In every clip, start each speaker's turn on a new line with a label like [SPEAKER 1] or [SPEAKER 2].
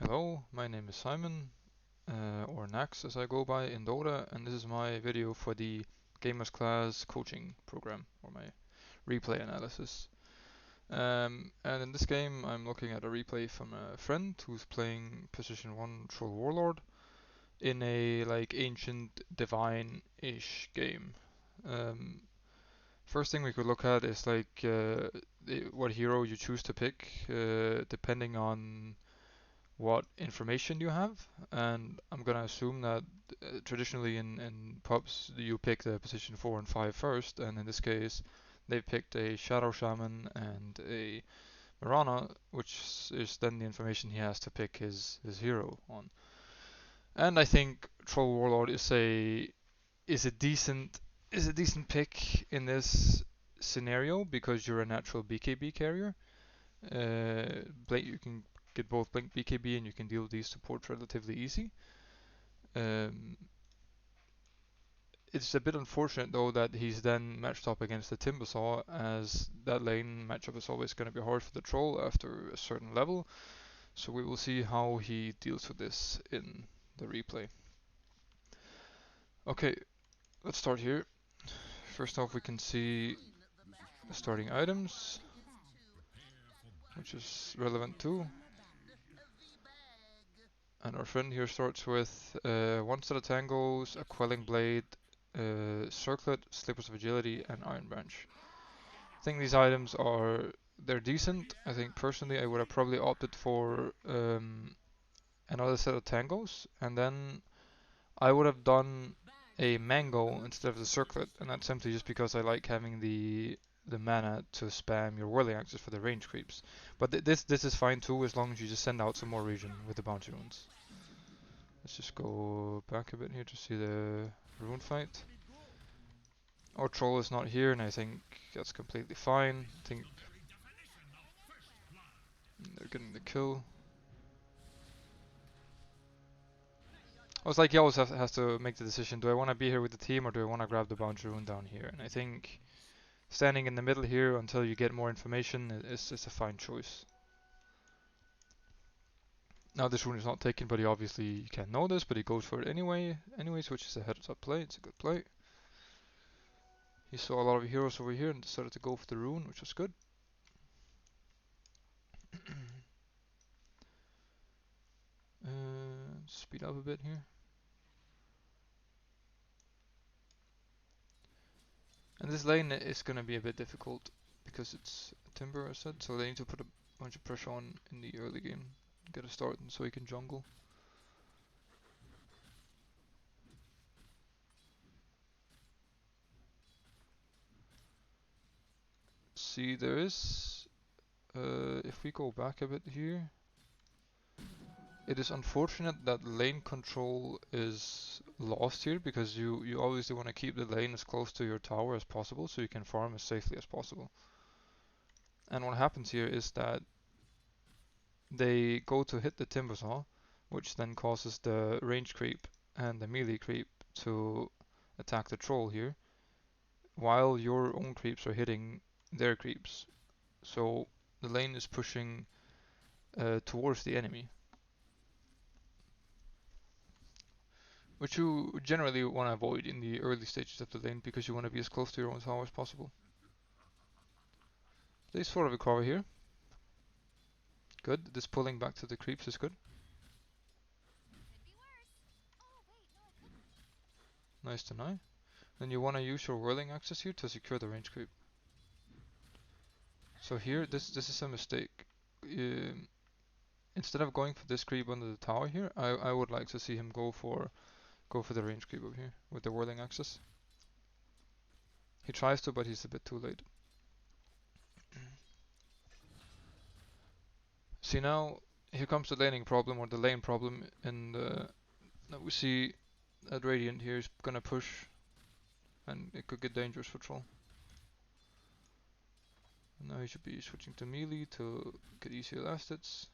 [SPEAKER 1] Hello, my name is Simon, or Nax as I go by in DotA, and this is my video for the Gamers Class coaching program, or my replay analysis. And in this game I'm looking at a replay from a friend who's playing Position 1 Troll Warlord in a like ancient divine-ish game. Um, First thing we could look at is like what hero you choose to pick, depending on what information you have, and I'm gonna assume that traditionally in pubs you pick the position 4 and 5 first, and in this case they picked a Shadow Shaman and a Marana, which is then the information he has to pick his hero on. And I think Troll Warlord is a decent is a decent pick in this scenario because you're a natural BKB carrier. You can get both Blink BKB and you can deal with these supports relatively easy. Um, it's a bit unfortunate though that he's then matched up against the Timbersaw, as that lane matchup is always going to be hard for the Troll after a certain level. So we will see how he deals with this in the replay. Okay, let's start here. First off, we can see the starting items, which is relevant too. And our friend here starts with one set of tangos, a quelling blade, circlet, slippers of agility, and iron branch. I think these items they're decent. I think personally I would have probably opted for another set of tangos, and then I would have done a mango instead of the circlet, and that's simply just because I like having the mana to spam your whirling axes for the range creeps. But this is fine too, as long as you just send out some more regen with the bounty runes. Let's just go back a bit here to see the rune fight. Our troll is not here, and I think that's completely fine. I think they're getting the kill. I was like, he always has to make the decision, do I want to be here with the team or do I want to grab the bounty rune down here? And I think standing in the middle here until you get more information is a fine choice. Now this rune is not taken, but he obviously can't know this, but he goes for it anyways, which is a heads up play. It's a good play. He saw a lot of heroes over here and decided to go for the rune, which was good. Speed up a bit here. And this lane is going to be a bit difficult because it's Timber, I said, so they need to put a bunch of pressure on in the early game, get a start so he can jungle. See, there is, if we go back a bit here, it is unfortunate that lane control is lost here because you obviously want to keep the lane as close to your tower as possible so you can farm as safely as possible. And what happens here is that they go to hit the Timbersaw, which then causes the range creep and the melee creep to attack the troll here, while your own creeps are hitting their creeps. So the lane is pushing towards the enemy, which you generally want to avoid in the early stages of the lane because you want to be as close to your own tower as possible. They sort of recover here. Good. This pulling back to the creeps is good. Nice to know. Then you want to use your whirling axis here to secure the range creep. So here, this is a mistake. Instead of going for this creep under the tower here, I would like to see him go for the range creep over here with the whirling axis. He tries to, but he's a bit too late. See now, here comes the laning problem, or the lane problem, and now we see that Radiant here is gonna push, and it could get dangerous for Troll. And now he should be switching to melee to get easier last hits.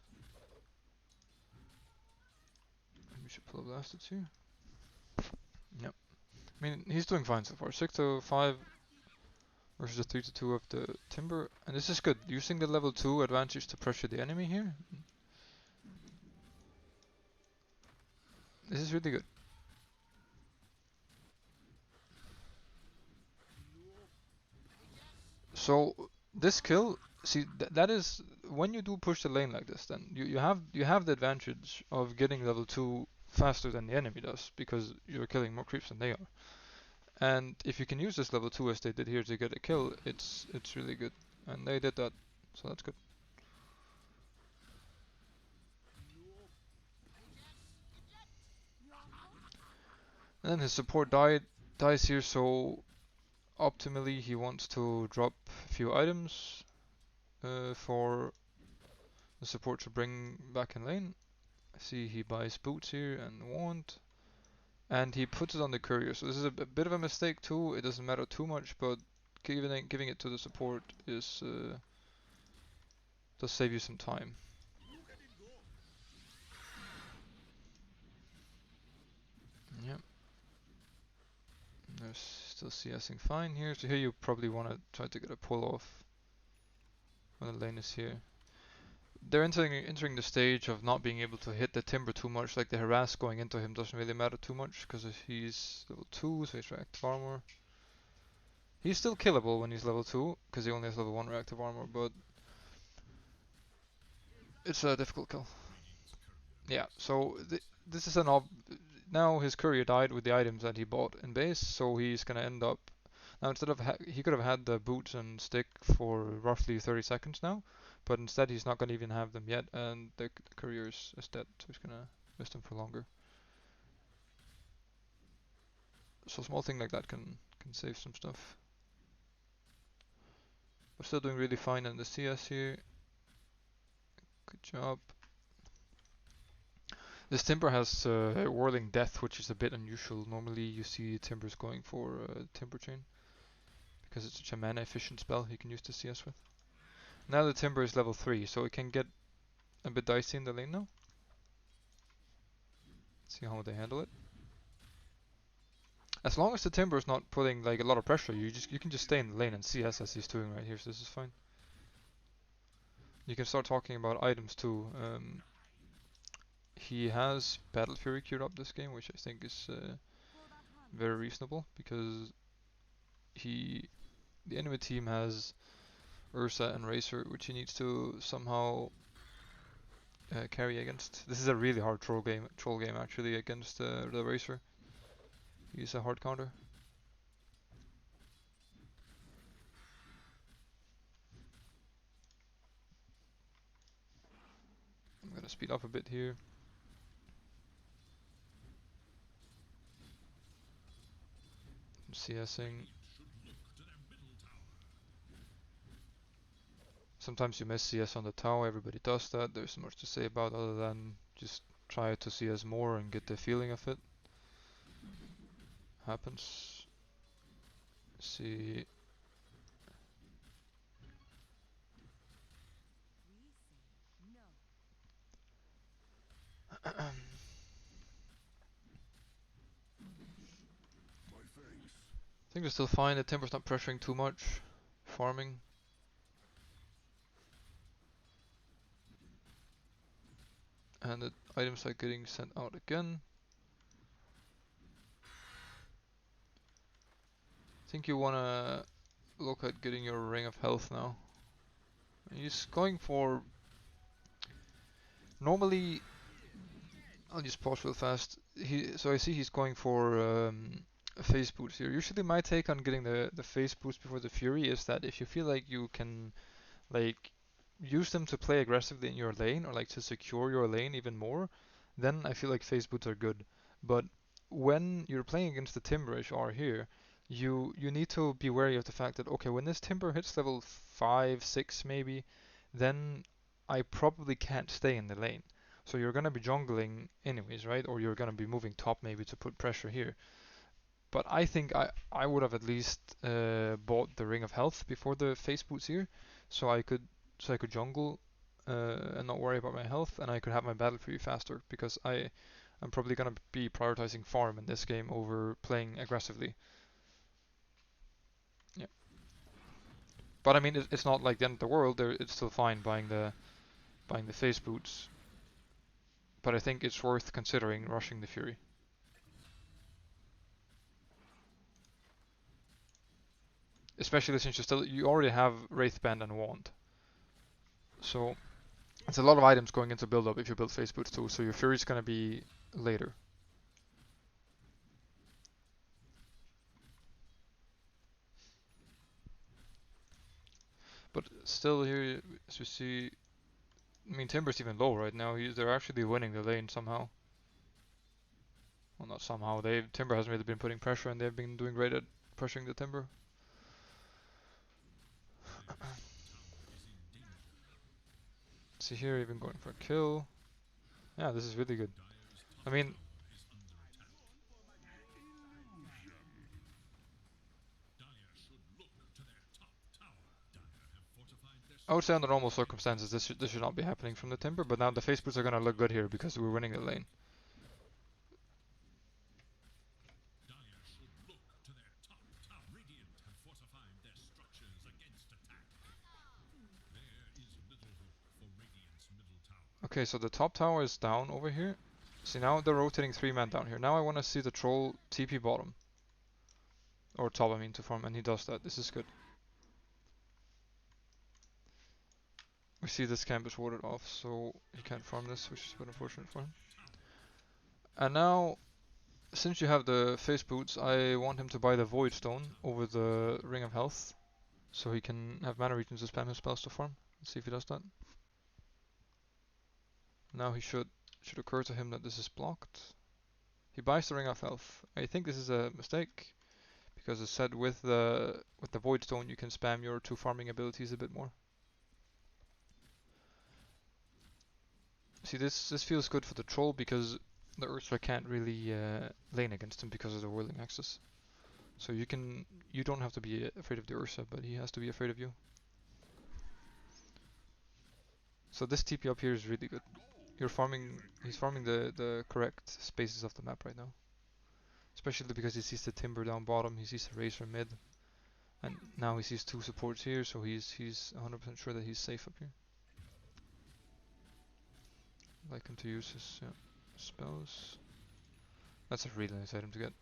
[SPEAKER 1] We should pull up last hits here. Yep. I mean, he's doing fine so far. 6 to 5 versus the 3 to 2 of the Timber, and this is good. Using the level 2 advantage to pressure the enemy here. This is really good. So this kill, see that is when you do push the lane like this, then you have the advantage of getting level 2 faster than the enemy does because you're killing more creeps than they are. And if you can use this level 2 as they did here to get a kill, it's really good. And they did that, so that's good. And then his support dies here, so optimally he wants to drop a few items for the support to bring back in lane. See, he buys boots here and wand, and he puts it on the courier. So this is a bit of a mistake too. It doesn't matter too much, but giving it to the support is does save you some time. Yep. There's still CSing fine here. So here you probably want to try to get a pull off when the lane is here. They're entering the stage of not being able to hit the timber too much. Like the harass going into him doesn't really matter too much because he's level 2, so he's reactive armor. He's still killable when he's level 2 because he only has level 1 reactive armor, but it's a difficult kill. Yeah, so this is now his courier died with the items that he bought in base, so he's gonna end up now instead of he could have had the boots and stick for roughly 30 seconds now, but instead he's not gonna even have them yet, and the courier is dead, so he's gonna miss them for longer. So a small thing like that can save some stuff. We're still doing really fine in the CS here. Good job. This timber has Whirling Death, which is a bit unusual. Normally you see timbers going for Timber Chain because it's such a mana efficient spell you can use the CS with. Now the timber is level 3, so it can get a bit dicey in the lane now. Let's see how they handle it. As long as the timber is not putting like a lot of pressure, you can just stay in the lane and CS as he's doing right here, so this is fine. You can start talking about items too. He has Battle Fury queued up this game, which I think is very reasonable because the enemy team has Ursa and Racer, which he needs to somehow carry against. This is a really hard troll game actually against the Racer. He's a hard counter. I'm gonna speed up a bit here. I'm CSing. Sometimes you miss CS on the tower, everybody does that. There's not much to say about other than just try to CS more and get the feeling of it. Happens. See. I think they're still fine. The timber's not pressuring too much. Farming. And the items are getting sent out again. I think you wanna look at getting your ring of health now. He's going for... Normally... I'll just pause real fast. So I see he's going for a phase boost here. Usually my take on getting the phase boost before the Fury is that if you feel like you can like use them to play aggressively in your lane or like to secure your lane even more, then I feel like phase boots are good. But when you're playing against the Timber HR here, you need to be wary of the fact that okay, when this Timber hits level 5, 6 maybe, then I probably can't stay in the lane. So you're gonna be jungling anyways, right? Or you're gonna be moving top maybe to put pressure here. But I think I would have at least bought the Ring of Health before the phase boots here, so I could jungle and not worry about my health, and I could have my battle fury faster because I'm probably gonna be prioritizing farm in this game over playing aggressively. Yeah. But I mean, it's not like the end of the world. It's still fine buying the phase boots. but I think it's worth considering rushing the Fury. Especially since you already have Wraithband and Wand. So it's a lot of items going into build up if you build Face Boots too, so your Fury's gonna be later. But still here, as you see, I mean Timber's even low right now. They're actually winning the lane somehow. Well, not somehow. Timber hasn't really been putting pressure, and they've been doing great at pressuring the Timber. See here, even going for a kill. Yeah, this is really good. I mean, I would say under normal circumstances this should not be happening from the Timber, but now the Face Boots are gonna look good here because we're winning the lane. Okay, so the top tower is down over here. See, now they're rotating 3-man down here. Now I want to see the troll TP bottom. Or top, I mean, to farm, and he does that. This is good. We see this camp is warded off, so he can't farm this, which is a bit unfortunate for him. And now, since you have the Face Boots, I want him to buy the Void Stone over the Ring of Health, so he can have mana regions to spam his spells to farm. Let's see if he does that. Now he should occur to him that this is blocked. He buys the Ring of Health. I think this is a mistake, because it said with the Void Stone you can spam your 2 farming abilities a bit more. See, this feels good for the troll because the Ursa can't really lane against him because of the whirling axis. So you don't have to be afraid of the Ursa, but he has to be afraid of you. So this TP up here is really good. He's farming the correct spaces of the map right now. Especially because he sees the Timber down bottom, he sees the Razor mid, and now he sees 2 supports here, so he's 100% sure that he's safe up here. Like him to use his spells. That's a really nice item to get.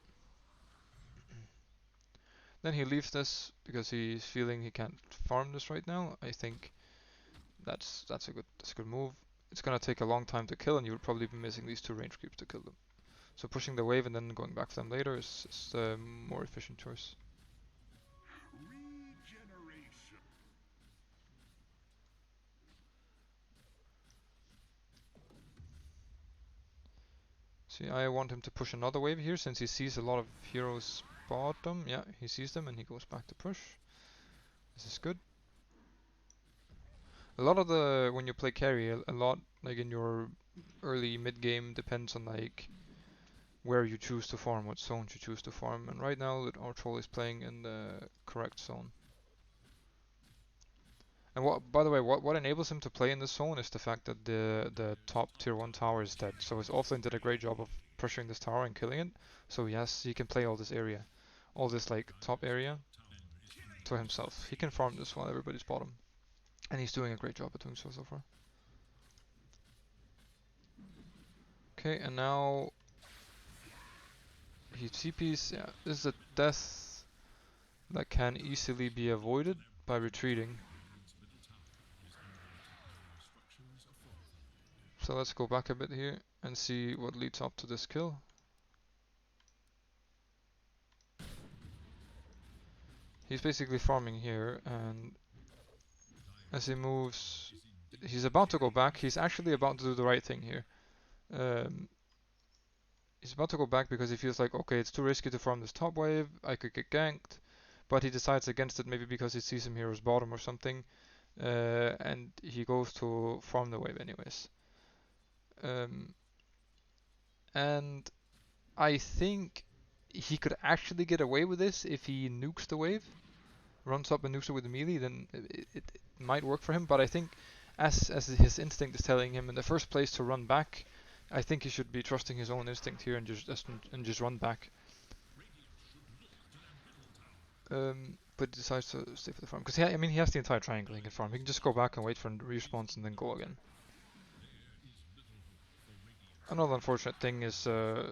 [SPEAKER 1] Then he leaves this because he's feeling he can't farm this right now. I think that's a good move. It's gonna take a long time to kill, and you'll probably be missing these 2 range creeps to kill them. So pushing the wave and then going back for them later is the more efficient choice. See, I want him to push another wave here since he sees a lot of heroes bottom. Yeah, he sees them and he goes back to push. This is good. A lot of when you play carry, a lot like in your early mid game depends on like where you choose to farm, what zones you choose to farm, and right now our troll is playing in the correct zone. And by the way, what enables him to play in this zone is the fact that the top tier 1 tower is dead. So his offlane did a great job of pressuring this tower and killing it. So yes, he can play all this area, all this like top area to himself. He can farm this while everybody's bottom. And he's doing a great job at doing so far. Okay, and now he TPs. Yeah, this is a death that can easily be avoided by retreating. So let's go back a bit here and see what leads up to this kill. He's basically farming here, and as he moves, he's about to go back. He's actually about to do the right thing here. He's about to go back because he feels like, okay, it's too risky to farm this top wave, I could get ganked, but he decides against it, maybe because he sees some heroes bottom or something, and he goes to farm the wave anyways. And I think he could actually get away with this if he nukes the wave, runs up and nukes it with the melee, then it might work for him, but I think as his instinct is telling him in the first place to run back, I think he should be trusting his own instinct here and just run back. But he decides to stay for the farm because I mean he has the entire triangle he can farm. He can just go back and wait for a response and then go again. Another unfortunate thing is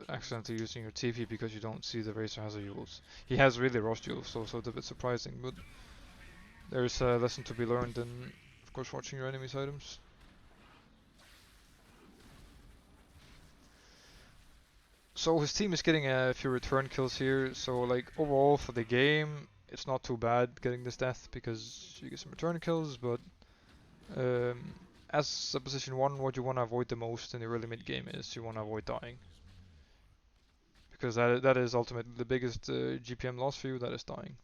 [SPEAKER 1] accidentally using your TP because you don't see the Razor has a Yules. He has really rushed Yules, so it's a bit surprising, but there's a lesson to be learned in, of course, watching your enemy's items. So his team is getting a few return kills here, so like overall for the game, it's not too bad getting this death because you get some return kills, but as a position 1, what you want to avoid the most in the early mid game is you want to avoid dying. Because that is ultimately the biggest GPM loss for you, that is dying.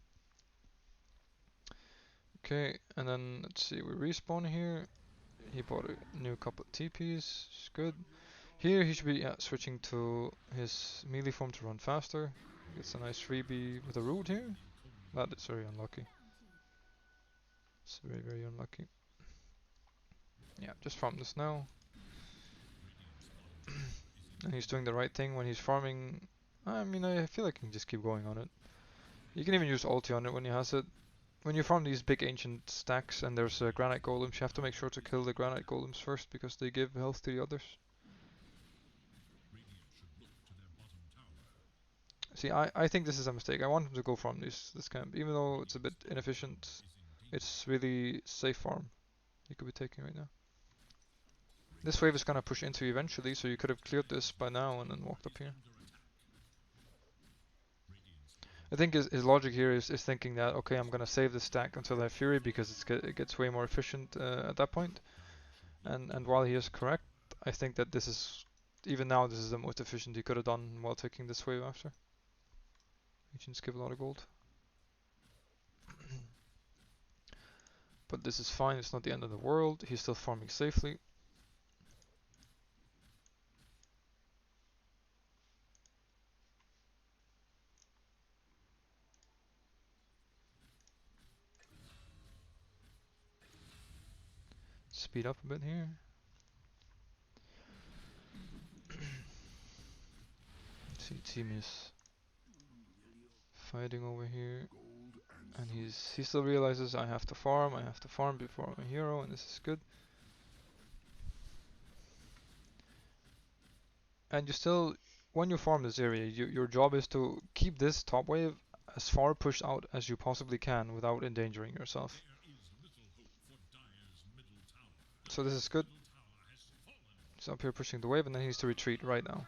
[SPEAKER 1] Okay, and then let's see, we respawn here. He bought a new couple of TPs, which is good. Here he should be switching to his melee form to run faster. Gets a nice freebie with a root here. That is very unlucky. It's very, very unlucky. Yeah, just farm this now. And he's doing the right thing when he's farming. I mean, I feel like he can just keep going on it. You can even use ulti on it when he has it. When you farm these big ancient stacks and there's granite golems, you have to make sure to kill the granite golems first because they give health to the others. See, I think this is a mistake. I want him to go farm this camp, even though it's a bit inefficient. It's really safe farm you could be taking right now. This wave is gonna push into you eventually, so you could have cleared this by now and then walked up here. I think his logic here is thinking that, okay, I'm gonna save this stack until I have Fury because it gets way more efficient at that point. And while he is correct, I think that this is, even now, this is the most efficient he could have done while taking this wave after. Agents give a lot of gold. But this is fine, it's not the end of the world, he's still farming safely. Speed up a bit here. See, team is fighting over here. And he still realizes I have to farm before I'm a hero, and this is good. And you still, when you farm this area, your job is to keep this top wave as far pushed out as you possibly can without endangering yourself. So this is good. He's up here pushing the wave and then he needs to retreat right now.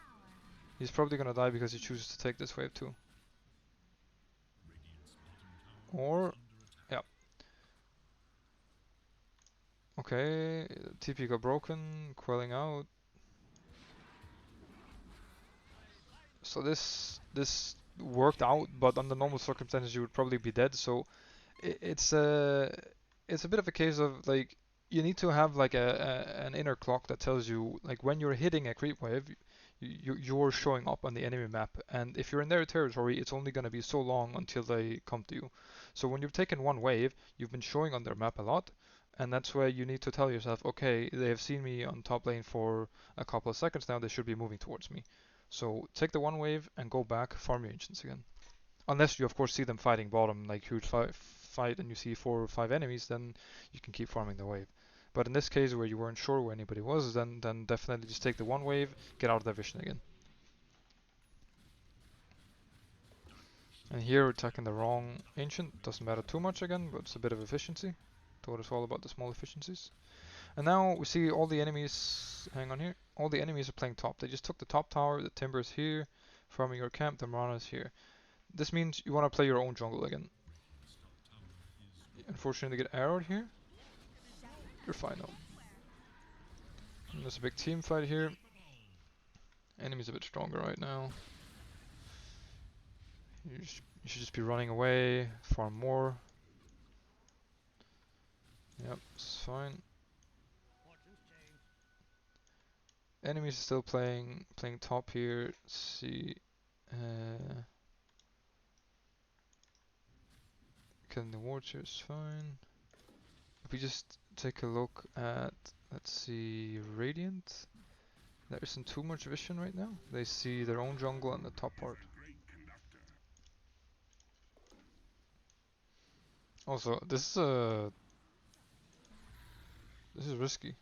[SPEAKER 1] He's probably gonna die because he chooses to take this wave too. Or, yeah. Okay, TP got broken, quelling out. So this worked out, but under normal circumstances you would probably be dead. So it's a bit of a case of like you need to have like an inner clock that tells you like when you're hitting a creep wave, you're showing up on the enemy map, and if you're in their territory, it's only going to be so long until they come to you. So when you've taken one wave, you've been showing on their map a lot, and that's where you need to tell yourself, okay, they have seen me on top lane for a couple of seconds now, they should be moving towards me. So take the one wave and go back, farm your ancients again. Unless you of course see them fighting bottom, like huge fight and you see 4 or 5 enemies, then you can keep farming the wave. But in this case where you weren't sure where anybody was, then definitely just take the one wave, get out of their vision again. And here we're attacking the wrong ancient, doesn't matter too much again, but it's a bit of efficiency. Told us all about the small efficiencies. And now we see all the enemies, hang on here, all the enemies are playing top. They just took the top tower, the timber is here, farming your camp, the Marana is here. This means you want to play your own jungle again. Unfortunately, get arrowed here. You're fine though. And there's a big team fight here. Enemy's a bit stronger right now. You should just be running away, farm more. Yep, it's fine. Enemies are still playing top here. Let's see. Killing the wards here is fine. If we just take a look at, let's see, Radiant. There isn't too much vision right now. They see their own jungle on the top part. Also, this is risky.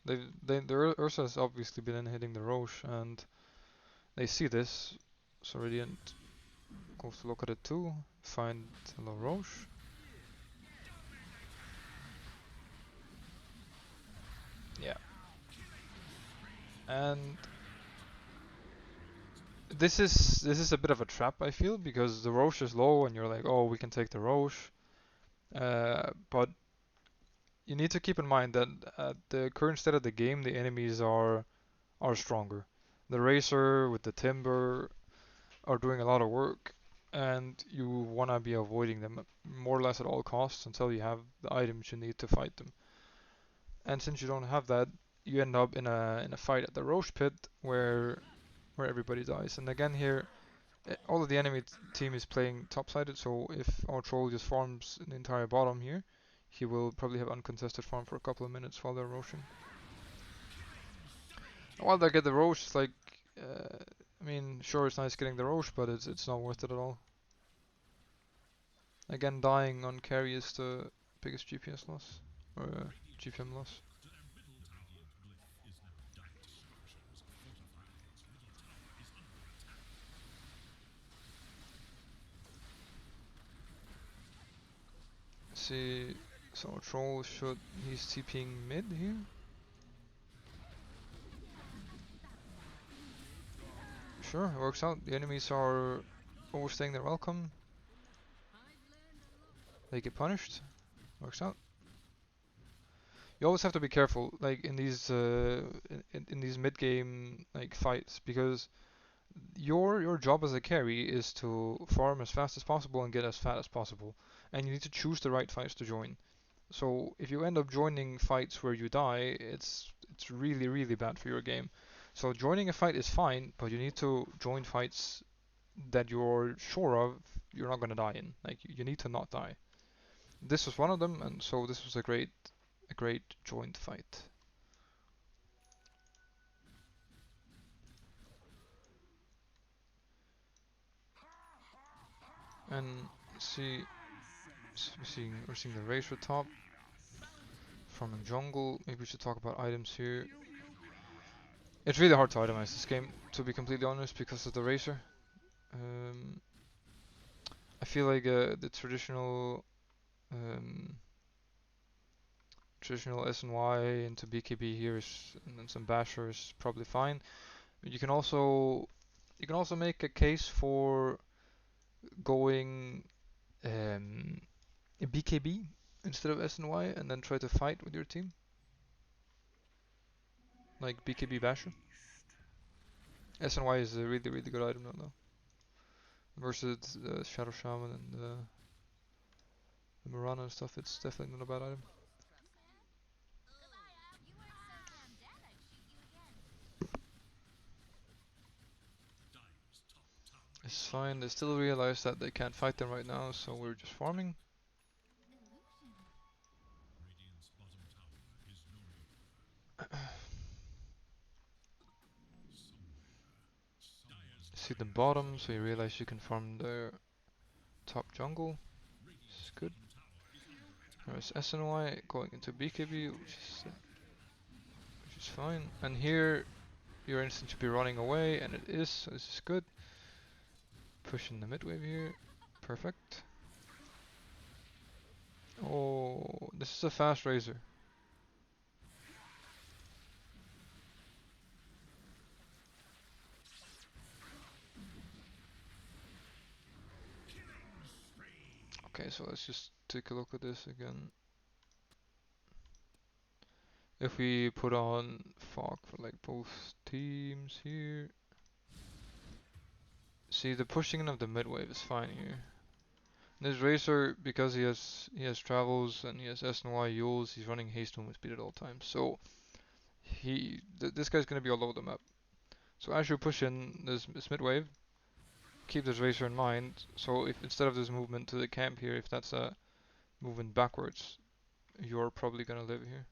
[SPEAKER 1] The Ursa has obviously been hitting the Roche, and they see this. So Radiant goes to look at it too. Find hello Roche. Yeah. And this is a bit of a trap, I feel, because the Roche is low, and you're like, oh, we can take the Roche. But you need to keep in mind that at the current state of the game, the enemies are stronger. The Racer with the Timber are doing a lot of work, and you wanna be avoiding them more or less at all costs until you have the items you need to fight them. And since you don't have that, you end up in a fight at the Roche pit where everybody dies. And again here, all of the enemy team is playing top-sided, so if our troll just farms the entire bottom here, he will probably have uncontested farm for a couple of minutes while they're roaching. While they get the Roche, it's like, I mean, sure it's nice getting the Roche, but it's not worth it at all. Again, dying on carry is the biggest GPS loss, or GPM loss. See, so troll should, he's TPing mid here. Sure, it works out. The enemies are overstaying their welcome. They get punished. Works out. You always have to be careful, like in these in these mid game like fights, because your job as a carry is to farm as fast as possible and get as fat as possible, and you need to choose the right fights to join. So if you end up joining fights where you die, it's really bad for your game. So joining a fight is fine, but you need to join fights that you're sure of you're not gonna die in. Like you need to not die. This was one of them, and so this was a great joint fight. And see, we're seeing the Racer top farming jungle. Maybe we should talk about items here. It's really hard to itemize this game, to be completely honest, because of the Racer. Um, I feel like the um, traditional SNY into BKB here is, and then some Basher is probably fine. You can also make a case for going BKB instead of SNY and then try to fight with your team, like BKB Basher. SNY is a really good item though, versus the Shadow Shaman and the Mirana and stuff. It's definitely not a bad item. It's fine. They still realize that they can't fight them right now, so we're just farming. See the bottom, so you realize you can farm their top jungle. It's good. There's SNY going into BKB, which is fine. And here, your instinct should be running away, and it is, so this is good. Pushing the mid wave here. Perfect. Oh, this is a fast Razor. Okay, so let's just take a look at this again. If we put on fog for like both teams here. See, the pushing in of the mid wave is fine here. This Racer, because he has travels and he has SNY Yules, he's running haste movement speed at all times. So this guy's gonna be all over the map. So as you push in this mid wave, keep this Racer in mind. So if instead of this movement to the camp here, if that's a movement backwards, you're probably gonna live here.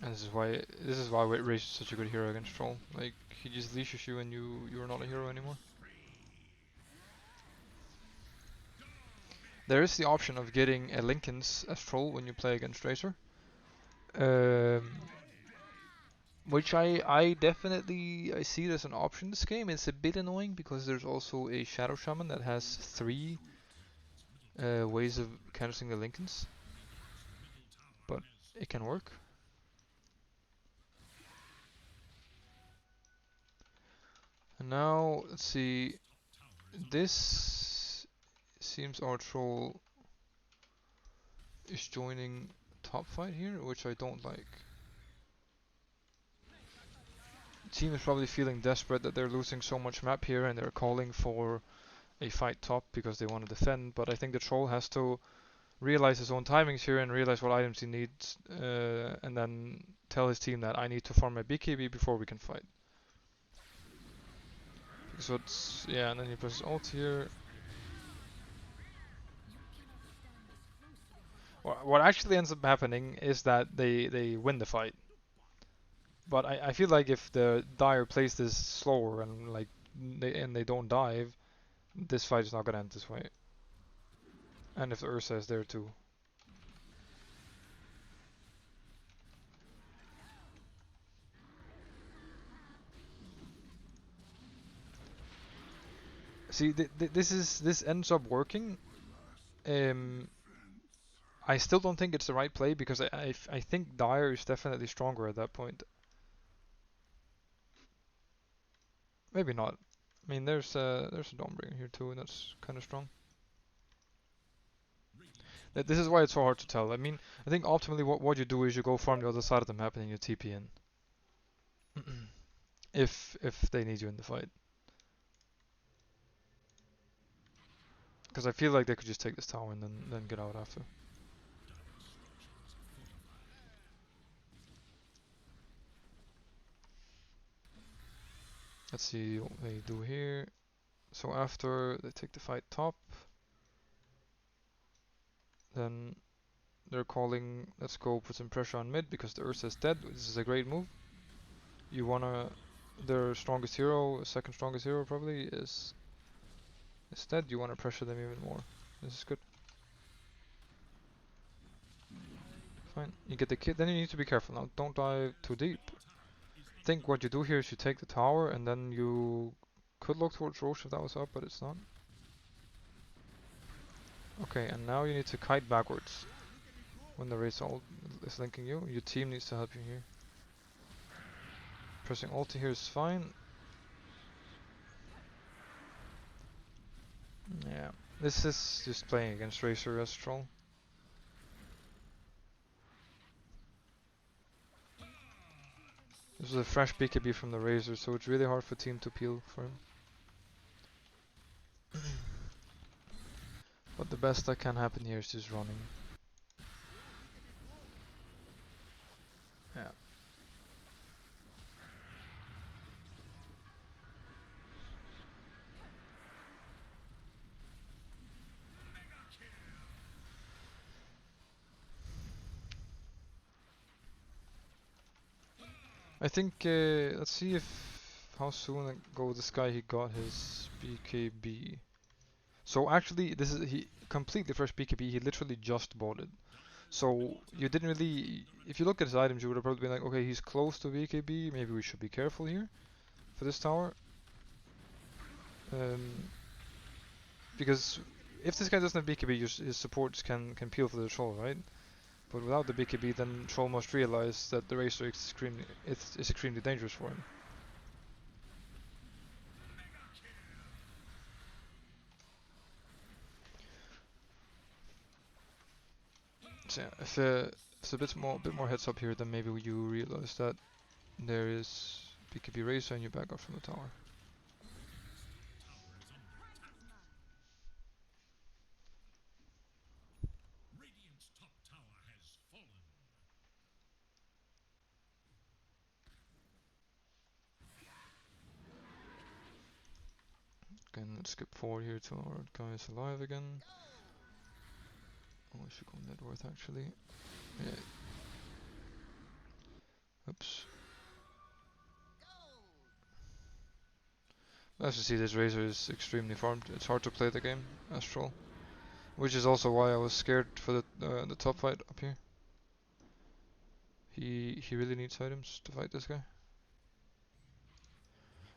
[SPEAKER 1] And this is why Racer is such a good hero against Troll. Like he just leashes you and you're not a hero anymore. There is the option of getting a Linken's as troll when you play against Tracer. Um, which I definitely I see it as an option in this game. It's a bit annoying because there's also a Shadow Shaman that has 3 ways of canceling the Linken's, but it can work. And now let's see. This seems our troll is joining top fight here, which I don't like. Team is probably feeling desperate that they're losing so much map here and they're calling for a fight top because they want to defend, but I think the troll has to realize his own timings here and realize what items he needs, and then tell his team that I need to farm my BKB before we can fight. So it's, yeah, and then he presses ult here. What actually ends up happening is that they win the fight. But I feel like if the Dire plays this slower and like they don't dive, this fight is not gonna end this way. And if the Ursa is there too. See, this ends up working. I still don't think it's the right play because I think Dire is definitely stronger at that point. Maybe not. I mean, there's a Dawnbringer here too, and that's kind of strong. This is why it's so hard to tell. I mean, I think ultimately what you do is you go farm the other side of the map and then you TP in. if they need you in the fight. Because I feel like they could just take this tower and then get out after. Let's see what they do here. So after they take the fight top, then they're calling, let's go put some pressure on mid because the Ursa is dead. This is a great move. You wanna, their strongest hero, second strongest hero probably, is dead. You wanna pressure them even more. This is good. Fine. You get the kit, then you need to be careful now. Don't dive too deep. I think what you do here is you take the tower and then you could look towards Roche if that was up, but it's not. Okay, and now you need to kite backwards. When the race ult is linking you, your team needs to help you here. Pressing ulti here is fine. Yeah, this is just playing against Racer as troll. This is a fresh BKB from the Razor, so it's really hard for team to peel for him. But the best that can happen here is just running. Yeah. I think, let's see how soon ago this guy he got his BKB. So actually, this is he completely fresh BKB. He literally just bought it. So you didn't really, if you look at his items, you would have probably been like, okay, he's close to BKB. Maybe we should be careful here for this tower. Because if this guy doesn't have BKB, his supports can peel for the troll, right? But without the BKB, then troll must realize that the Racer is extremely dangerous for him. So yeah, if it's a bit more heads up here, then maybe you realize that there is BKB Racer and you back up from the tower. Okay, let's skip forward here to our guy is alive again. Oh, I should go net worth actually. Yeah. Oops. As you see, this Razor is extremely farmed. It's hard to play the game as troll. Which is also why I was scared for the top fight up here. He really needs items to fight this guy.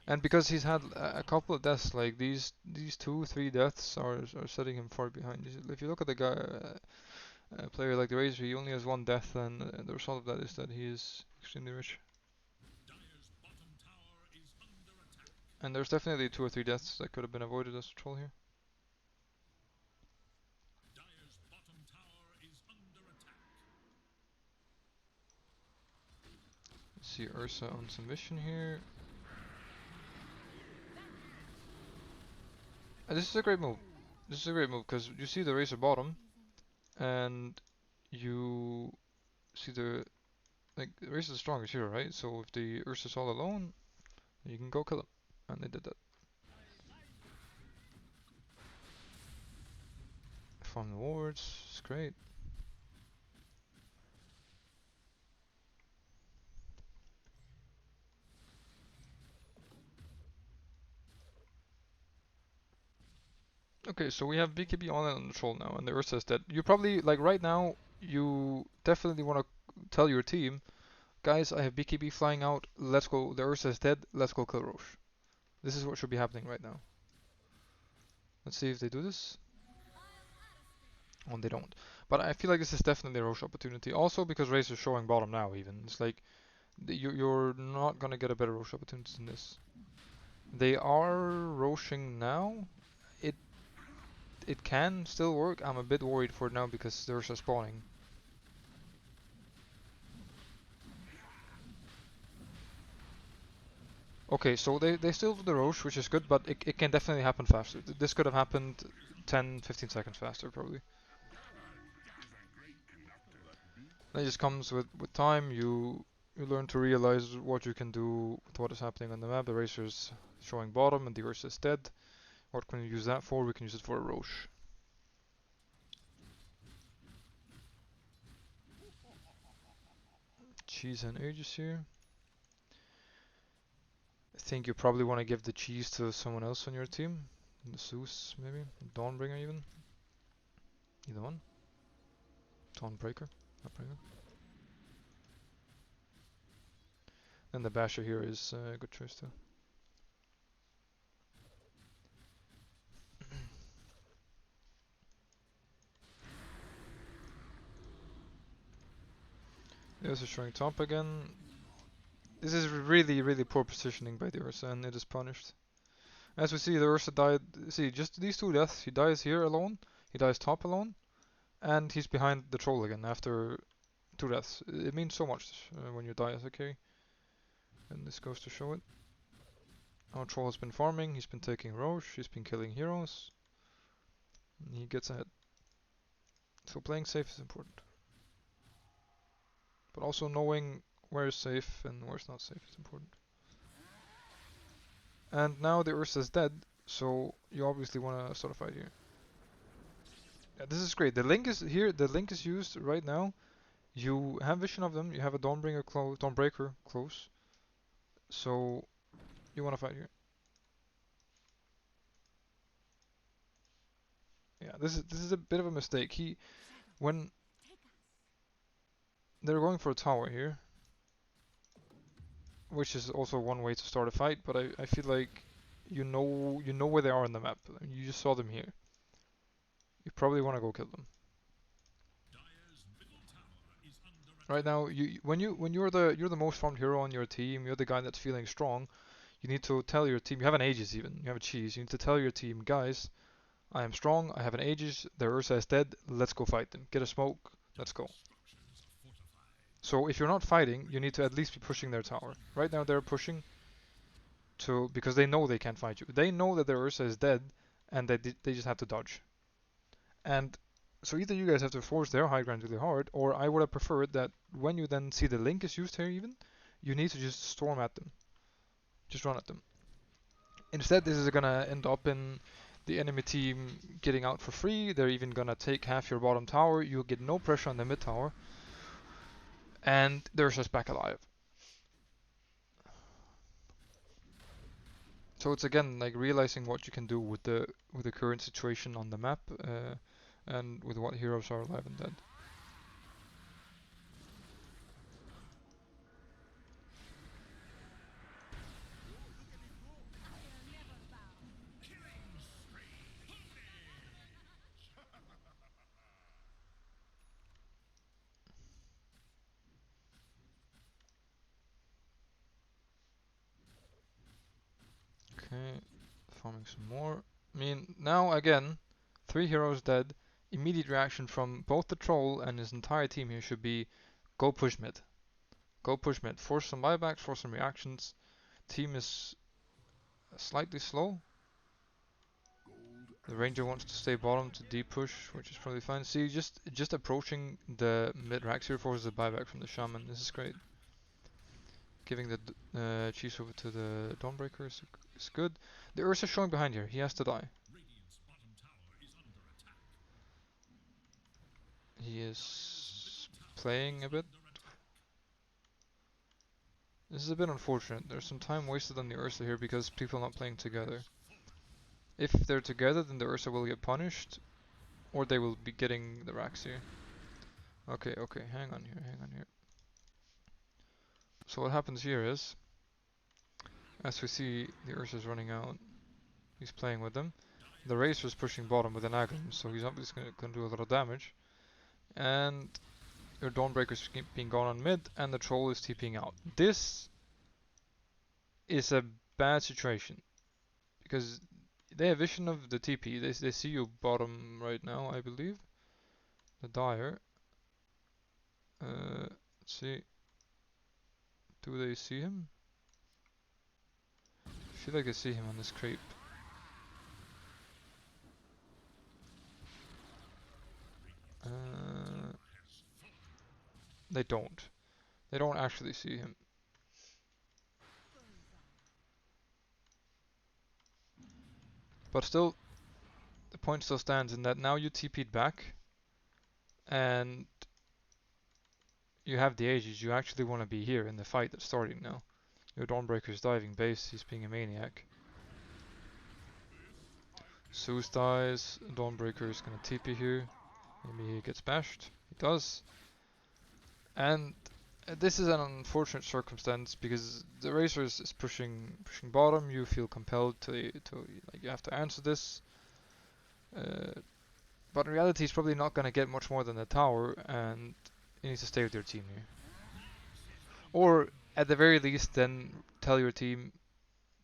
[SPEAKER 1] And because he's had a couple of deaths, like these 2-3 deaths are setting him far behind. If you look at the guy, a player like the Razor, he only has one death, and the result of that is that he is extremely rich. And there's definitely 2 or 3 deaths that could have been avoided as a troll here. Let's see Ursa on some vision here. And this is a great move. This is a great move because you see the Razor bottom, and you see the Razor is the strongest hero, right? So if the Ursa's all alone, you can go kill him, and they did that. Farm the wards, it's great. Okay, so we have BKB on the troll now, and the Ursa is dead. You probably, like right now, you definitely want to tell your team, guys, I have BKB flying out, let's go, the Ursa is dead, let's go kill Roche. This is what should be happening right now. Let's see if they do this. Oh, they don't. But I feel like this is definitely a Roche opportunity. Also because Razor's showing bottom now even. It's like, you're not gonna get a better Roche opportunity than this. They are Roshing now. It can still work. I'm a bit worried for it now because there's a spawning. Okay, so they still do the Roche, which is good, but it can definitely happen faster. This could have happened 10-15 seconds faster, probably. That just comes with time. You learn to realize what you can do with what is happening on the map. The Razor's showing bottom and the Ursa is dead. What can we use that for? We can use it for a Roche. Cheese and Aegis here. I think you probably want to give the cheese to someone else on your team. The Zeus, maybe? Dawnbringer even? Either one. Dawnbreaker? Dawnbreaker. And the Basher here is a good choice too. Ursa showing top again. This is really poor positioning by the Ursa, and it is punished. As we see, the Ursa died. See, just these 2 deaths. He dies here alone. He dies top alone. And he's behind the troll again after 2 deaths. It means so much when you die as a carry. And this goes to show it. Our troll has been farming. He's been taking Roche. He's been killing heroes. And he gets ahead. So playing safe is important. But also knowing where is safe and where is not safe is important. And now the Ursa is dead, so you obviously want to start a fight here. Yeah, this is great. The link is here. The link is used right now. You have vision of them. You have a Dawnbreaker close. So you want to fight here. Yeah, this is a bit of a mistake. When they're going for a tower here, which is also one way to start a fight, but I feel like you know where they are on the map. You just saw them here. You probably want to go kill them. Right now, when you're the most farmed hero on your team, you're the guy that's feeling strong. You need to tell your team. You have an Aegis even. You have a cheese. You need to tell your team, guys, I am strong. I have an Aegis. The Ursa is dead. Let's go fight them. Get a smoke. Let's go. So if you're not fighting, you need to at least be pushing their tower. Right now they're pushing because they know they can't fight you. They know that their Ursa is dead, and they just have to dodge. And so either you guys have to force their high ground really hard, or I would have preferred that when you then see the link is used here even, you need to just storm at them. Just run at them. Instead, this is gonna end up in the enemy team getting out for free. They're even gonna take half your bottom tower. You'll get no pressure on the mid tower. And they're just back alive. So it's again like realizing what you can do with the current situation on the map, and with what heroes are alive and dead. Okay, farming some more. I mean, now again, 3 heroes dead. Immediate reaction from both the troll and his entire team here should be go push mid. Go push mid. Force some buybacks, force some reactions. Team is slightly slow. The ranger wants to stay bottom to deep push, which is probably fine. See, just approaching the mid racks here forces a buyback from the shaman. This is great. Giving the cheese over to the Dawnbreaker is good. The Ursa showing behind here. He has to die. He is playing a bit. This is a bit unfortunate. There's some time wasted on the Ursa here because people are not playing together. If they're together, then the Ursa will get punished, or they will be getting the racks here. Okay, okay, hang on here, hang on here. So what happens here is, as we see the Ursa's running out, he's playing with them. The Razor's pushing bottom with an Aghanim, so he's obviously gonna do a lot of damage. And your Dawnbreaker's being gone on mid, and the Troll is TPing out. This is a bad situation, because they have vision of the TP. They see you bottom right now, I believe. The Dire. Let's see. Do they see him? I feel like I see him on this creep. They don't. They don't actually see him. But still, the point still stands in that now you TP'd back, and you have the ages. You actually want to be here in the fight that's starting now. Your Dawnbreaker's diving base, he's being a maniac. Zeus dies, Dawnbreaker is gonna TP here. Maybe he gets bashed. He does. And this is an unfortunate circumstance because the Razor is pushing bottom. You feel compelled to like you have to answer this. But in reality, he's probably not gonna get much more than the tower, and you need to stay with your team here. Or at the very least, then tell your team,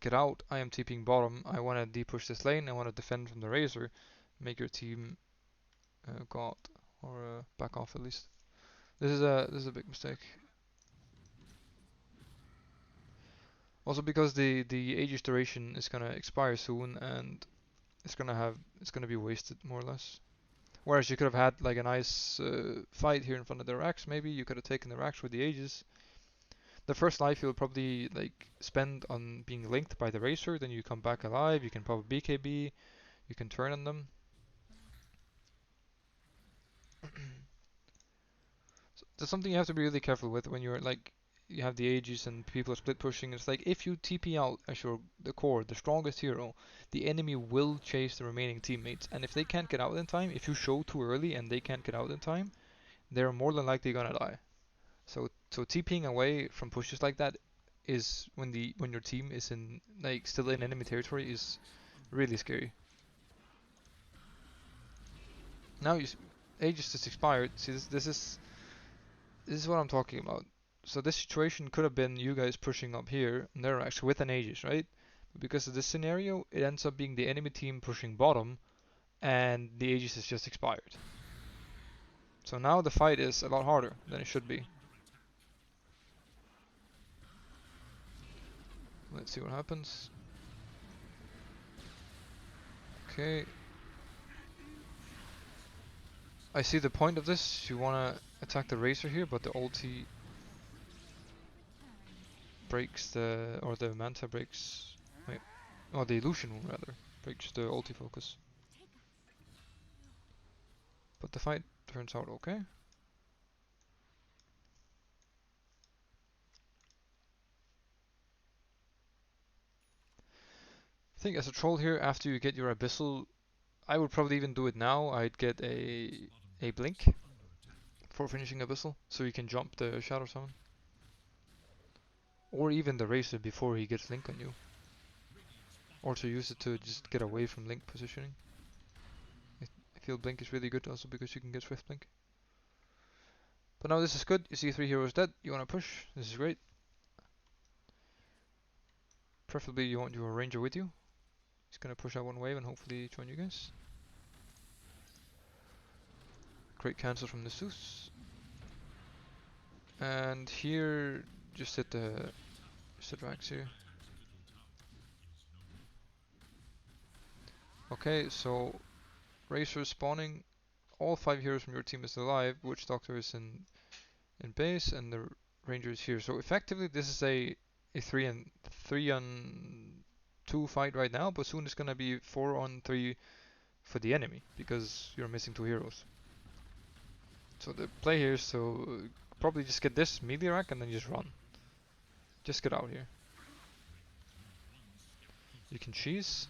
[SPEAKER 1] get out. I am TPing bottom. I want to de-push this lane. I want to defend from the Razor. Make your team go out or back off at least. This is a big mistake. Also because the Aegis duration is gonna expire soon, and it's gonna be wasted more or less. Whereas you could have had like a nice fight here in front of the racks. Maybe you could have taken the racks with the Aegis. The first life you'll probably like spend on being linked by the Racer. Then you come back alive. You can probably BKB. You can turn on them. So that's something you have to be really careful with when you're like you have the Aegis and people are split pushing. It's like if you TP out as the core, the strongest hero, the enemy will chase the remaining teammates. And if they can't get out in time, if you show too early and they can't get out in time, they're more than likely gonna die. So TPing away from pushes like that is when your team is in like still in enemy territory is really scary. Now Aegis just expired. See this is what I'm talking about. So this situation could have been you guys pushing up here, and they're actually with an Aegis, right? But because of this scenario, it ends up being the enemy team pushing bottom, and the Aegis is just expired. So now the fight is a lot harder than it should be. Let's see what happens. Okay. I see the point of this. You wanna attack the Racer here, but the ulti breaks or the Manta breaks, wait, oh the Illusion Wound rather, breaks the ulti focus. But the fight turns out okay. I think as a troll here, after you get your Abyssal, I would probably even do it now. I'd get a blink for finishing Abyssal, so you can jump the Shadow Summon. Or even the Racer before he gets Link on you. Or to use it to just get away from Link positioning. I feel Blink is really good also because you can get Swift Blink. But now this is good. You see 3 heroes dead. You want to push. This is great. Preferably you want your Ranger with you. He's gonna push out one wave and hopefully join you guys. Great cancel from the Zeus. And here, just hit the Rax here. Okay, so Racer spawning. All 5 heroes from your team is alive. Witch Doctor is in base, and the Ranger is here. So effectively, this is a 3 on 2 fight right now, but soon it's gonna be 4 on 3 for the enemy because you're missing 2 heroes. So the play here is to probably just get this melee rack and then just run. Just get out here. You can cheese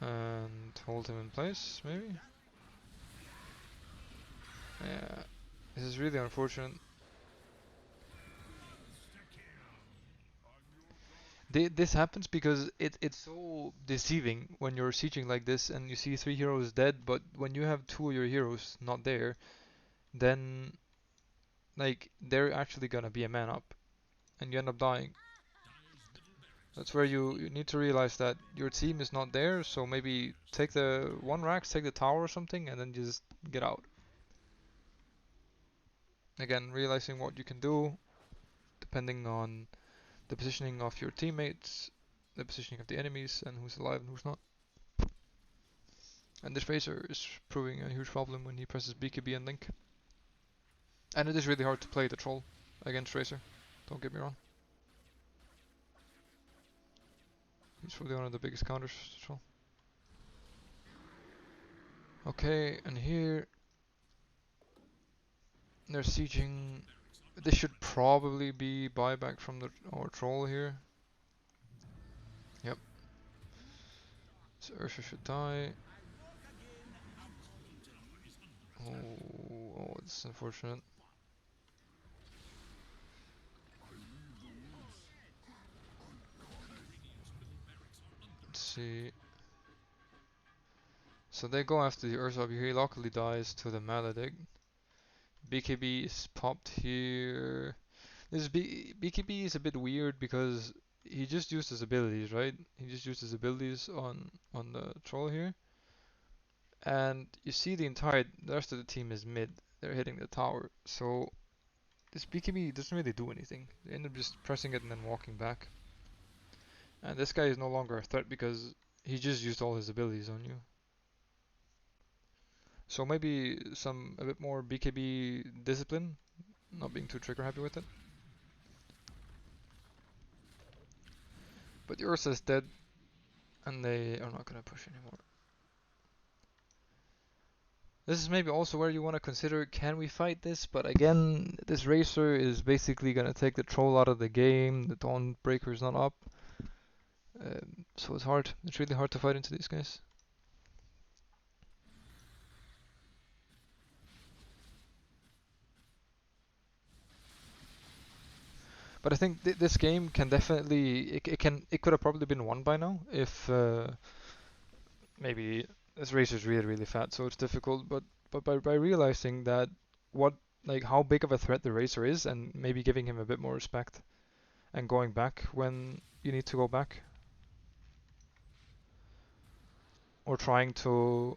[SPEAKER 1] and hold him in place, maybe. Yeah, this is really unfortunate. This happens because it's so deceiving when you're sieging like this and you see 3 heroes dead, but when you have 2 of your heroes not there, then like they're actually gonna be a man up, and you end up dying. That's where you need to realize that your team is not there, so maybe take the 1 racks, take the tower or something, and then just get out. Again, realizing what you can do, depending on the positioning of your teammates, the positioning of the enemies, and who's alive and who's not. And this Racer is proving a huge problem when he presses BKB and Link. And it is really hard to play the Troll against Racer, don't get me wrong. He's probably one of the biggest counters to Troll. Okay, and here they're sieging. This should probably be buyback from our Troll here. Yep. So Ursha should die. Oh, it's unfortunate. Let's see. So they go after the Ursa. He luckily dies to the Maledict. BKB is popped here. This BKB is a bit weird because he just used his abilities, right? He just used his abilities on the Troll here. And you see the rest of the team is mid. They're hitting the tower. So this BKB doesn't really do anything. They end up just pressing it and then walking back. And this guy is no longer a threat because he just used all his abilities on you. So maybe a bit more BKB discipline, not being too trigger happy with it. But the Ursa is dead, and they are not gonna push anymore. This is maybe also where you want to consider, can we fight this? But again, this Racer is basically gonna take the Troll out of the game, the Dawnbreaker is not up. So it's hard, it's really hard to fight into these guys. But I think this game can definitely, it could have probably been won by now if maybe this Racer is really fat, so it's difficult. But by realizing that how big of a threat the Racer is, and maybe giving him a bit more respect, and going back when you need to go back, or trying to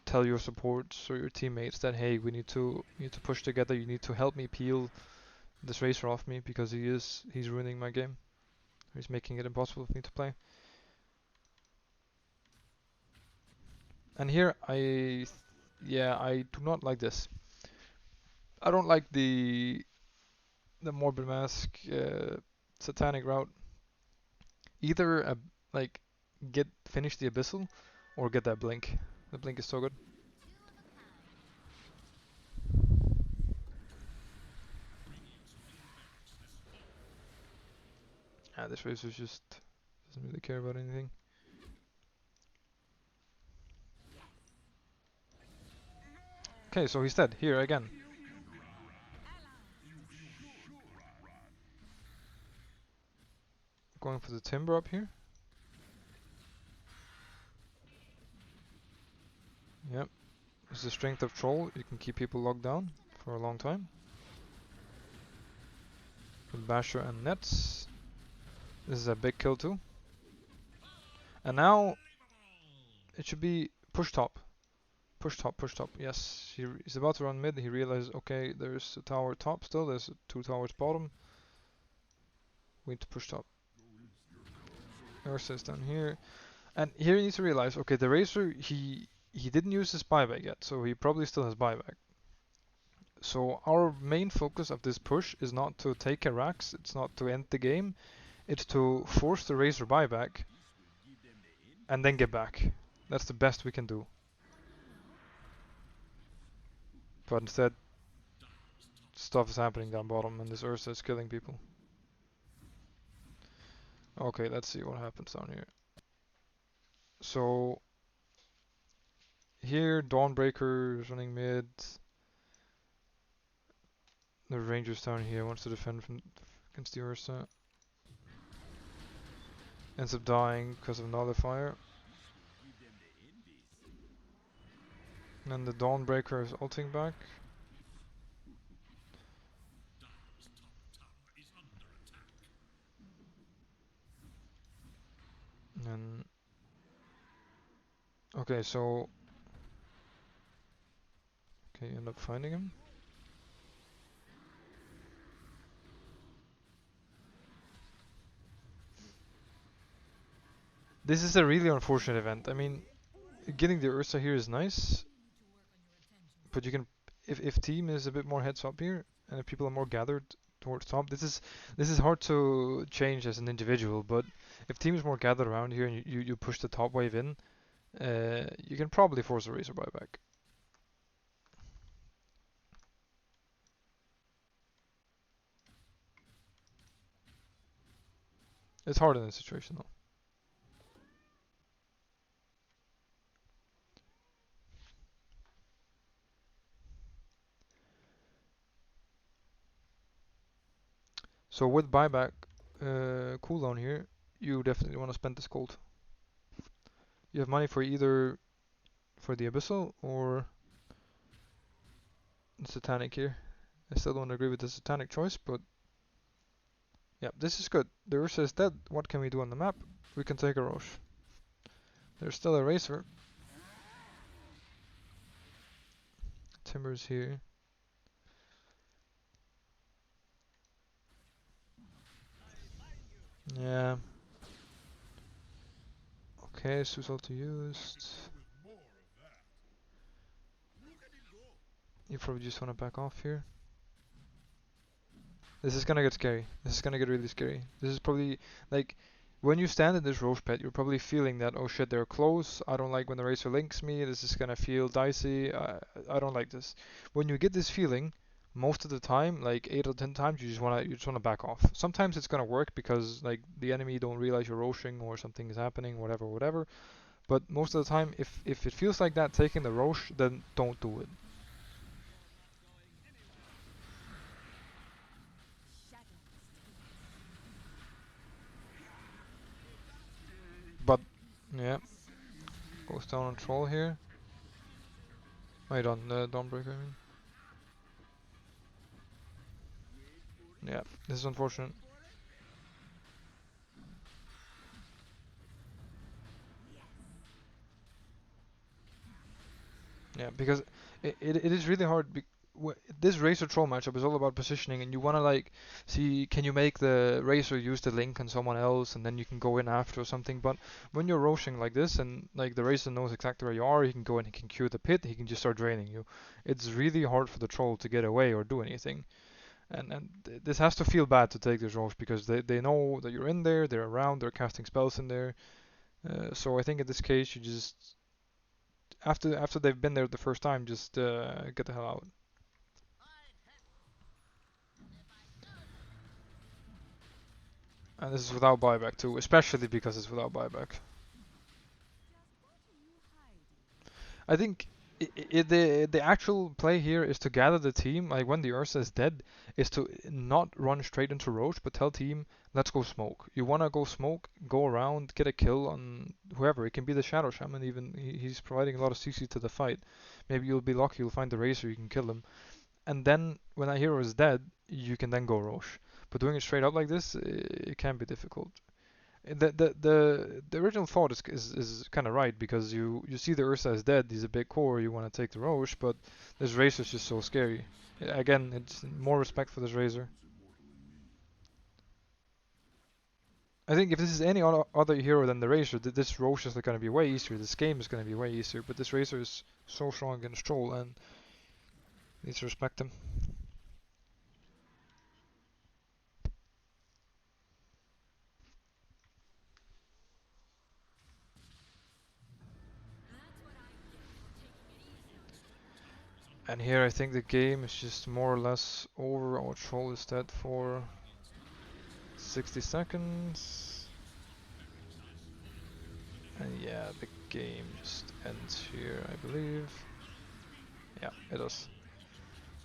[SPEAKER 1] tell your supports or your teammates that hey, we need to push together. You need to help me peel this Racer off me because he's ruining my game. He's making it impossible for me to play. And here I do not like this. I don't like the Morbid Mask satanic route. Either finish the Abyssal or get that blink. The blink is so good. This Racer just doesn't really care about anything. Okay, so he's dead. Here again. Going for the timber up here. Yep. It's the strength of troll. You can keep people locked down for a long time. With Basher and Nets. This is a big kill too. And now it should be push top. Push top, push top. Yes, he's about to run mid. He realizes, okay, there's a tower top still. There's 2 towers bottom. We need to push top. Ursa is down here. And here you need to realize, okay, the Razor, he didn't use his buyback yet, so he probably still has buyback. So our main focus of this push is not to take a Rax, it's not to end the game, it's to force the Razor buyback and then get back. That's the best we can do. But instead, stuff is happening down bottom and this Ursa is killing people. Okay, let's see what happens down here. So here, Dawnbreaker is running mid. The Ranger's down here, wants to defend from against the Ursa. Ends up dying because of another fire. And then the Dawnbreaker is ulting back. And okay, so okay, end up finding him. This is a really unfortunate event. I mean, getting the Ursa here is nice, but you can, if team is a bit more heads up here, and if people are more gathered towards top, this is hard to change as an individual. But if team is more gathered around here and you push the top wave in, you can probably force a Razor buyback. It's hard in this situation though. So with buyback cooldown here, you definitely want to spend this gold. You have money for either for the Abyssal or the Satanic here. I still don't agree with the Satanic choice, but yeah, this is good. The Ursa is dead. What can we do on the map? We can take a Roche. There's still a Razor. Timber's here. Yeah. Okay, Sue's ulti used. You probably just want to back off here. This is gonna get scary. This is gonna get really scary. This is probably, like, when you stand in this Roche pet, you're probably feeling that, oh shit, they're close. I don't like when the Razor links me. This is gonna feel dicey. I don't like this. When you get this feeling, most of the time, like 8 or 10 times, you just wanna back off. Sometimes it's gonna work because like the enemy don't realize you're roshing or something is happening, whatever. But most of the time, if it feels like that, taking the Roche, then don't do it. But yeah, goes down on troll here. Wait on the Dawnbreaker, I mean. Yeah, this is unfortunate. Yeah, because it is really hard. This Razor Troll matchup is all about positioning, and you want to like see, can you make the Razor use the link on someone else, and then you can go in after or something. But when you're roshing like this, and like the Razor knows exactly where you are, he can go and he can cue the pit, he can just start draining you. It's really hard for the Troll to get away or do anything. And this has to feel bad to take this Rosh because they know that you're in there, they're around, they're casting spells in there. So I think in this case you just after they've been there the first time, just get the hell out. And this is without buyback too, especially because it's without buyback. I think The actual play here is to gather the team. Like when the Ursa is dead, is to not run straight into Roche, but tell team, let's go smoke. You wanna go smoke, go around, get a kill on whoever. It can be the Shadow Shaman even. He's providing a lot of CC to the fight. Maybe you'll be lucky, you'll find the Razor, you can kill him. And then when that hero is dead, you can then go Roche. But doing it straight up like this, it can be difficult. The original thought is kind of right because you see the Ursa is dead. He's a big core. You want to take the Roche, but this Razor is just so scary. Again, it's more respect for this Razor. I think if this is any other hero than the Razor, this Roche is going to be way easier. This game is going to be way easier. But this Razor is so strong against Troll and needs to respect him. And here I think the game is just more or less over. Our Troll is dead for 60 seconds. And yeah, the game just ends here, I believe. Yeah, it does.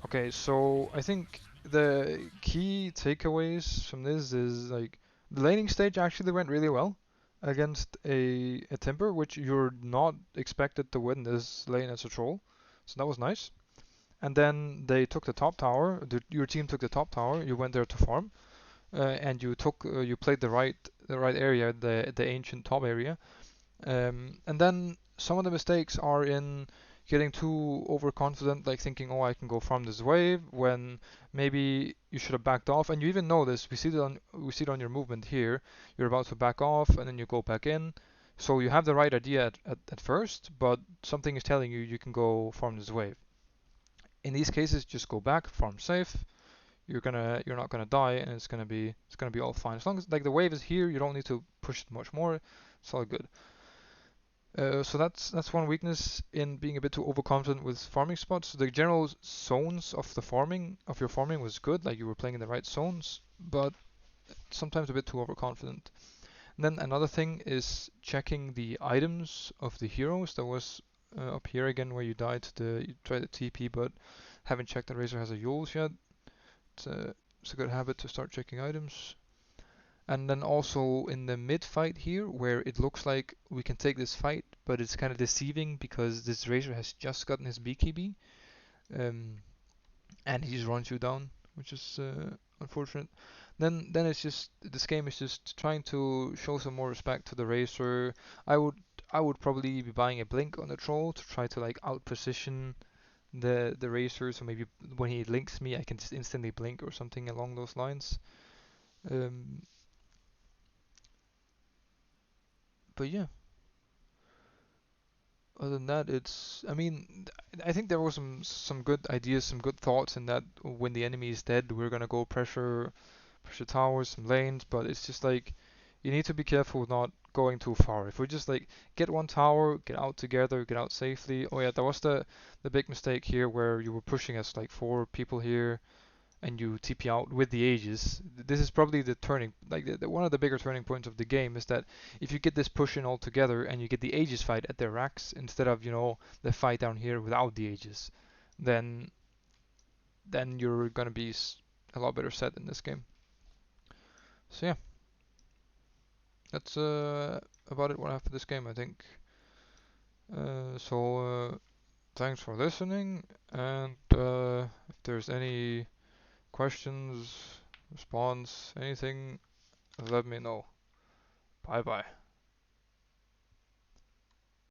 [SPEAKER 1] Okay, so I think the key takeaways from this is like the laning stage actually went really well against a Timber, which you're not expected to win this lane as a troll. So that was nice. And then they took the top tower. Your team took the top tower. You went there to farm, and you played the right area, the ancient top area. And then some of the mistakes are in getting too overconfident, like thinking, oh, I can go farm this wave, when maybe you should have backed off. And you even know this. We see it on your movement here. You're about to back off, and then you go back in. So you have the right idea at first, but something is telling you can go farm this wave. In these cases, just go back, farm safe. You're not gonna die, and it's gonna be all fine. As long as like the wave is here, you don't need to push it much more. It's all good. So that's one weakness in being a bit too overconfident with farming spots. The general zones of your farming was good, like you were playing in the right zones, but sometimes a bit too overconfident. And then another thing is checking the items of the heroes. That was up here again where you you tried the TP, but haven't checked that Razor has a Yules yet. It's a good habit to start checking items. And then also in the mid fight here, where it looks like we can take this fight, but it's kind of deceiving because this Razor has just gotten his BKB, um, and he just runs you down, which is unfortunate. Then it's just this game is just trying to show some more respect to the Razor. I would I would probably be buying a blink on the troll to try to like out position the Razor, so maybe when he links me, I can just instantly blink or something along those lines. Um, but yeah, other than that, I mean, I think there were some good ideas, some good thoughts in that when the enemy is dead, we're gonna go pressure towers, some lanes, but it's just like you need to be careful with not going too far. If we just like get one tower, get out together, get out safely. Oh yeah, that was the big mistake here where you were pushing us like four people here and you TP out with the Aegis. This is probably the turning, like one of the bigger turning points of the game is that if you get this push in all together and you get the Aegis fight at their racks instead of the fight down here without the Aegis, then you're gonna be a lot better set in this game. So yeah, that's about it what I have for this game, I think. Thanks for listening, and if there's any questions, response, anything, let me know. Bye bye.